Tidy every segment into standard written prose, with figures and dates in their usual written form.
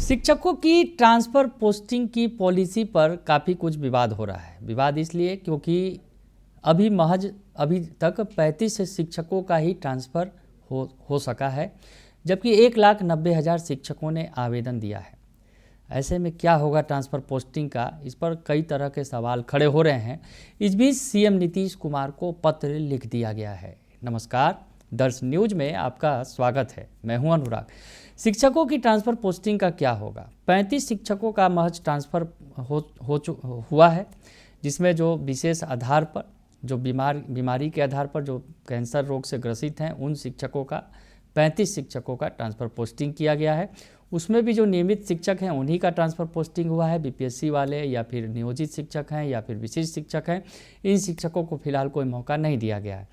शिक्षकों की transfer posting की पॉलिसी पर काफ़ी कुछ विवाद हो रहा है। विवाद इसलिए क्योंकि अभी तक 35 शिक्षकों का ही ट्रांसफ़र हो सका है, जबकि 1,90,000 शिक्षकों ने आवेदन दिया है। ऐसे में क्या होगा ट्रांसफ़र पोस्टिंग का, इस पर कई तरह के सवाल खड़े हो रहे हैं। इस बीच सीएम नीतीश कुमार को पत्र लिख दिया गया है। नमस्कार, दर्श न्यूज में आपका स्वागत है। मैं हूं अनुराग। शिक्षकों की ट्रांसफ़र पोस्टिंग का क्या होगा? 35 शिक्षकों का महज ट्रांसफ़र हुआ है, जिसमें जो विशेष आधार पर, जो बीमारी के आधार पर जो कैंसर रोग से ग्रसित हैं, उन शिक्षकों का 35 शिक्षकों का ट्रांसफ़र पोस्टिंग किया गया है। उसमें भी जो नियमित शिक्षक हैं उन्हीं का ट्रांसफ़र पोस्टिंग हुआ है। बीपीएससी वाले या फिर नियोजित शिक्षक हैं या फिर विशिष्ट शिक्षक हैं, इन शिक्षकों को फिलहाल कोई मौका नहीं दिया गया है।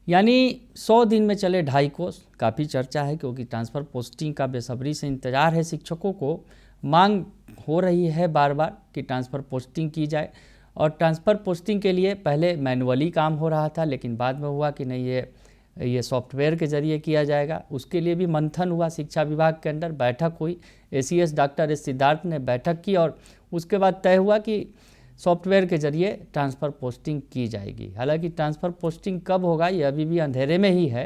यानी 100 दिन में चले 2.5 कोर्स। काफ़ी चर्चा है क्योंकि ट्रांसफ़र पोस्टिंग का बेसब्री से इंतज़ार है शिक्षकों को। मांग हो रही है बार बार कि ट्रांसफ़र पोस्टिंग की जाए, और ट्रांसफ़र पोस्टिंग के लिए पहले मैनुअली काम हो रहा था, लेकिन बाद में हुआ कि नहीं, ये सॉफ्टवेयर के ज़रिए किया जाएगा। उसके लिए भी मंथन हुआ, शिक्षा विभाग के अंदर बैठक हुई। एसीएस डॉक्टर एस सिद्धार्थ ने बैठक की और उसके बाद तय हुआ कि सॉफ्टवेयर के ज़रिए ट्रांसफ़र पोस्टिंग की जाएगी। हालांकि ट्रांसफ़र पोस्टिंग कब होगा ये अभी भी अंधेरे में ही है।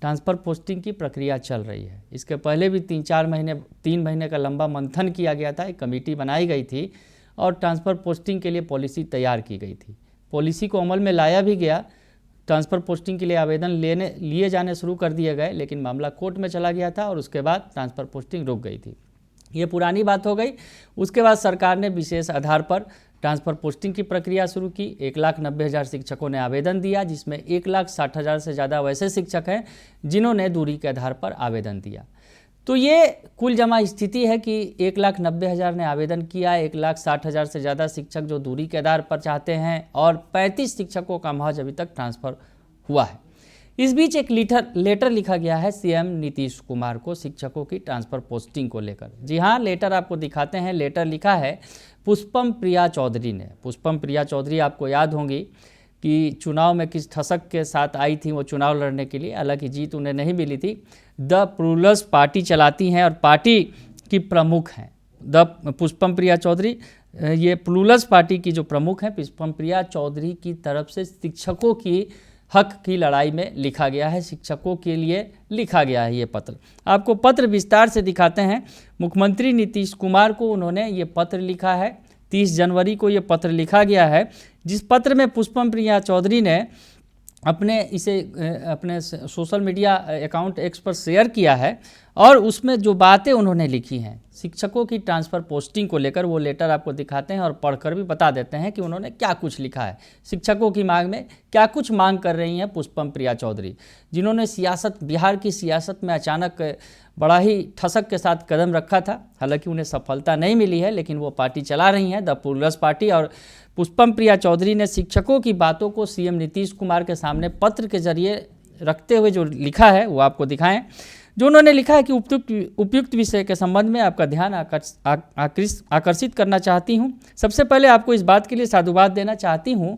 ट्रांसफ़र पोस्टिंग की प्रक्रिया चल रही है। इसके पहले भी 3 महीने का लंबा मंथन किया गया था, एक कमेटी बनाई गई थी और ट्रांसफ़र पोस्टिंग के लिए पॉलिसी तैयार की गई थी। पॉलिसी को अमल में लाया भी गया। ट्रांसफ़र पोस्टिंग के लिए आवेदन लिए जाने शुरू कर दिए गए, लेकिन मामला कोर्ट में चला गया था और उसके बाद ट्रांसफ़र पोस्टिंग रुक गई थी। ये पुरानी बात हो गई। उसके बाद सरकार ने विशेष आधार पर ट्रांसफ़र पोस्टिंग की प्रक्रिया शुरू की। 1,90,000 शिक्षकों ने आवेदन दिया, जिसमें 1,60,000 से ज़्यादा वैसे शिक्षक हैं जिन्होंने दूरी के आधार पर आवेदन दिया। तो ये कुल जमा स्थिति है कि 1,90,000 ने आवेदन किया, 1,60,000 से ज़्यादा शिक्षक जो दूरी के आधार पर चाहते हैं, और 35 शिक्षकों का महज अभी तक ट्रांसफ़र हुआ है। इस बीच एक लेटर लिखा गया है सीएम नीतीश कुमार को शिक्षकों की ट्रांसफ़र पोस्टिंग को लेकर। जी हाँ, लेटर आपको दिखाते हैं। लेटर लिखा है पुष्पम प्रिया चौधरी ने। पुष्पम प्रिया चौधरी आपको याद होंगी कि चुनाव में किस ठसक के साथ आई थी वो चुनाव लड़ने के लिए। हालांकि जीत उन्हें नहीं मिली थी। द प्लूरल्स पार्टी चलाती हैं और पार्टी की प्रमुख हैं पुष्पम प्रिया चौधरी। ये प्लूरल्स पार्टी की जो प्रमुख हैं, पुष्पम प्रिया चौधरी की तरफ से शिक्षकों की हक की लड़ाई में लिखा गया है, शिक्षकों के लिए लिखा गया है ये पत्र। आपको पत्र विस्तार से दिखाते हैं। मुख्यमंत्री नीतीश कुमार को उन्होंने ये पत्र लिखा है। 30 जनवरी को ये पत्र लिखा गया है, जिस पत्र में पुष्पम प्रिया चौधरी ने अपने सोशल मीडिया अकाउंट एक्स पर शेयर किया है, और उसमें जो बातें उन्होंने लिखी हैं शिक्षकों की ट्रांसफ़र पोस्टिंग को लेकर, वो लेटर आपको दिखाते हैं और पढ़कर भी बता देते हैं कि उन्होंने क्या कुछ लिखा है। शिक्षकों की मांग में क्या कुछ मांग कर रही हैं पुष्पम प्रिया चौधरी, जिन्होंने बिहार की सियासत में अचानक बड़ा ही ठसक के साथ कदम रखा था। हालांकि उन्हें सफलता नहीं मिली है, लेकिन वो पार्टी चला रही हैं, द प्लूरल्स पार्टी। और पुष्पम प्रिया चौधरी ने शिक्षकों की बातों को सीएम नीतीश कुमार के सामने पत्र के जरिए रखते हुए जो लिखा है वो आपको दिखाएं। जो उन्होंने लिखा है कि उपयुक्त विषय के संबंध में आपका ध्यान आकर्षित करना चाहती हूँ। सबसे पहले आपको इस बात के लिए साधुवाद देना चाहती हूँ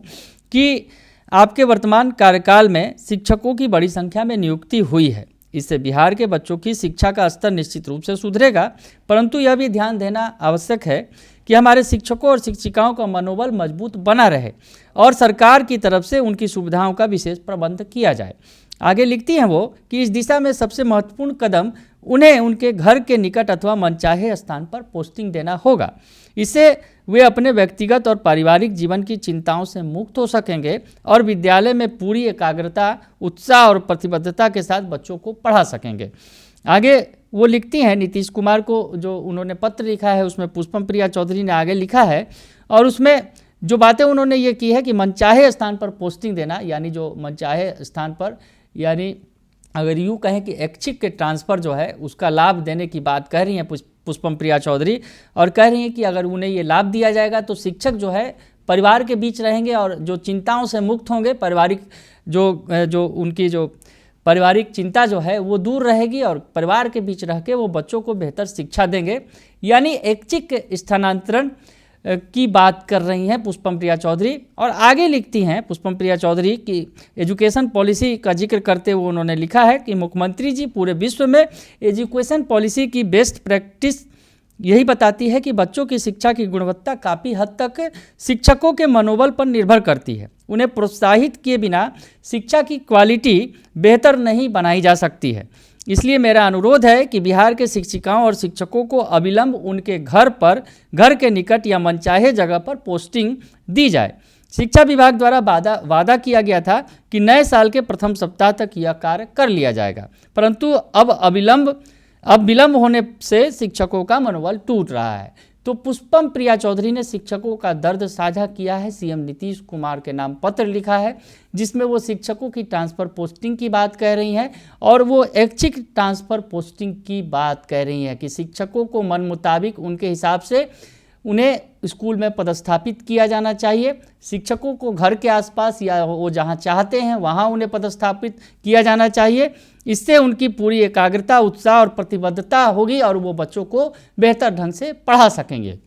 कि आपके वर्तमान कार्यकाल में शिक्षकों की बड़ी संख्या में नियुक्ति हुई है। इससे बिहार के बच्चों की शिक्षा का स्तर निश्चित रूप से सुधरेगा, परंतु यह भी ध्यान देना आवश्यक है कि हमारे शिक्षकों और शिक्षिकाओं का मनोबल मजबूत बना रहे और सरकार की तरफ से उनकी सुविधाओं का विशेष प्रबंध किया जाए। आगे लिखती हैं वो कि इस दिशा में सबसे महत्वपूर्ण कदम उन्हें उनके घर के निकट अथवा मनचाहे स्थान पर पोस्टिंग देना होगा। इससे वे अपने व्यक्तिगत और पारिवारिक जीवन की चिंताओं से मुक्त हो सकेंगे और विद्यालय में पूरी एकाग्रता, उत्साह और प्रतिबद्धता के साथ बच्चों को पढ़ा सकेंगे। आगे वो लिखती हैं, नीतीश कुमार को जो उन्होंने पत्र लिखा है उसमें पुष्पम प्रिया चौधरी ने आगे लिखा है, और उसमें जो बातें उन्होंने ये की है कि मनचाहे स्थान पर पोस्टिंग देना, यानी जो मनचाहे स्थान पर, यानी अगर यूँ कहें कि ऐच्छिक के ट्रांसफ़र जो है उसका लाभ देने की बात कह रही हैं पुष्पम प्रिया चौधरी, और कह रही हैं कि अगर उन्हें ये लाभ दिया जाएगा तो शिक्षक जो है परिवार के बीच रहेंगे और जो चिंताओं से मुक्त होंगे। पारिवारिक उनकी जो पारिवारिक चिंता जो है वो दूर रहेगी और परिवार के बीच रह के वो बच्चों को बेहतर शिक्षा देंगे। यानी ऐच्छिक स्थानांतरण की बात कर रही हैं पुष्पम प्रिया चौधरी। और आगे लिखती हैं पुष्पम प्रिया चौधरी की एजुकेशन पॉलिसी का जिक्र करते हुए उन्होंने लिखा है कि मुख्यमंत्री जी पूरे विश्व में एजुकेशन पॉलिसी की बेस्ट प्रैक्टिस यही बताती है कि बच्चों की शिक्षा की गुणवत्ता काफ़ी हद तक शिक्षकों के मनोबल पर निर्भर करती है। उन्हें प्रोत्साहित किए बिना शिक्षा की क्वालिटी बेहतर नहीं बनाई जा सकती है। इसलिए मेरा अनुरोध है कि बिहार के शिक्षिकाओं और शिक्षकों को अविलंब उनके घर के निकट या मनचाहे जगह पर पोस्टिंग दी जाए। शिक्षा विभाग द्वारा वादा किया गया था कि नए साल के प्रथम सप्ताह तक यह कार्य कर लिया जाएगा, परंतु अब विलंब होने से शिक्षकों का मनोबल टूट रहा है। तो पुष्पम प्रिया चौधरी ने शिक्षकों का दर्द साझा किया है। सीएम नीतीश कुमार के नाम पत्र लिखा है, जिसमें वो शिक्षकों की ट्रांसफ़र पोस्टिंग की बात कह रही हैं और वो ऐच्छिक ट्रांसफ़र पोस्टिंग की बात कह रही हैं कि शिक्षकों को मन मुताबिक उनके हिसाब से उन्हें स्कूल में पदस्थापित किया जाना चाहिए। शिक्षकों को घर के आसपास या वो जहाँ चाहते हैं वहाँ उन्हें पदस्थापित किया जाना चाहिए। इससे उनकी पूरी एकाग्रता, उत्साह और प्रतिबद्धता होगी और वो बच्चों को बेहतर ढंग से पढ़ा सकेंगे।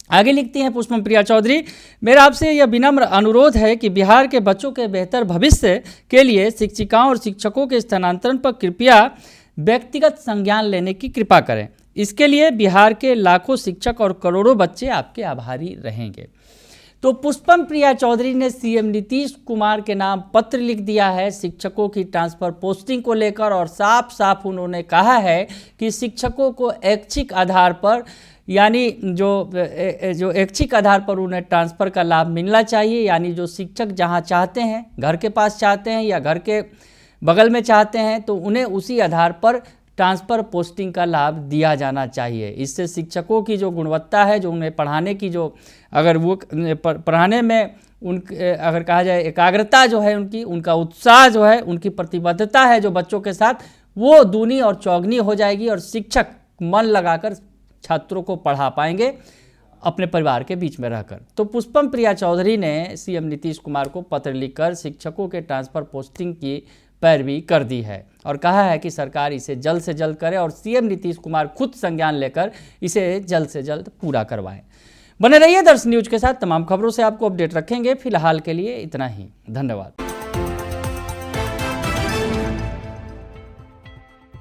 आगे लिखती हैं पुष्पम प्रिया चौधरी, मेरा आपसे यह विनम्र अनुरोध है कि बिहार के बच्चों के बेहतर भविष्य के लिए शिक्षिकाओं और शिक्षकों के स्थानांतरण पर कृपया व्यक्तिगत संज्ञान लेने की कृपा करें। इसके लिए बिहार के लाखों शिक्षक और करोड़ों बच्चे आपके आभारी रहेंगे। तो पुष्पम प्रिया चौधरी ने सीएम नीतीश कुमार के नाम पत्र लिख दिया है शिक्षकों की ट्रांसफ़र पोस्टिंग को लेकर और साफ साफ उन्होंने कहा है कि शिक्षकों को ऐच्छिक आधार पर, यानी जो ऐच्छिक आधार पर उन्हें ट्रांसफ़र का लाभ मिलना चाहिए, यानी जो शिक्षक जहां चाहते हैं, घर के पास चाहते हैं या घर के बगल में चाहते हैं, तो उन्हें उसी आधार पर ट्रांसफ़र पोस्टिंग का लाभ दिया जाना चाहिए। इससे शिक्षकों की जो गुणवत्ता है, जो उन्हें पढ़ाने की जो अगर वो पढ़ाने में अगर कहा जाए एकाग्रता जो है उनका उत्साह जो है, उनकी प्रतिबद्धता है जो बच्चों के साथ, वो दूनी और चौगनी हो जाएगी और शिक्षक मन लगाकर छात्रों को पढ़ा पाएंगे अपने परिवार के बीच में रहकर। तो पुष्पम प्रिया चौधरी ने सीएम नीतीश कुमार को पत्र लिखकर शिक्षकों के ट्रांसफ़र पोस्टिंग की पैरवी कर दी है और कहा है कि सरकार इसे जल्द से जल्द करे और सीएम नीतीश कुमार खुद संज्ञान लेकर इसे जल्द से जल्द पूरा करवाएं। बने रहिए दर्शन न्यूज के साथ, तमाम खबरों से आपको अपडेट रखेंगे। फिलहाल के लिए इतना ही, धन्यवाद।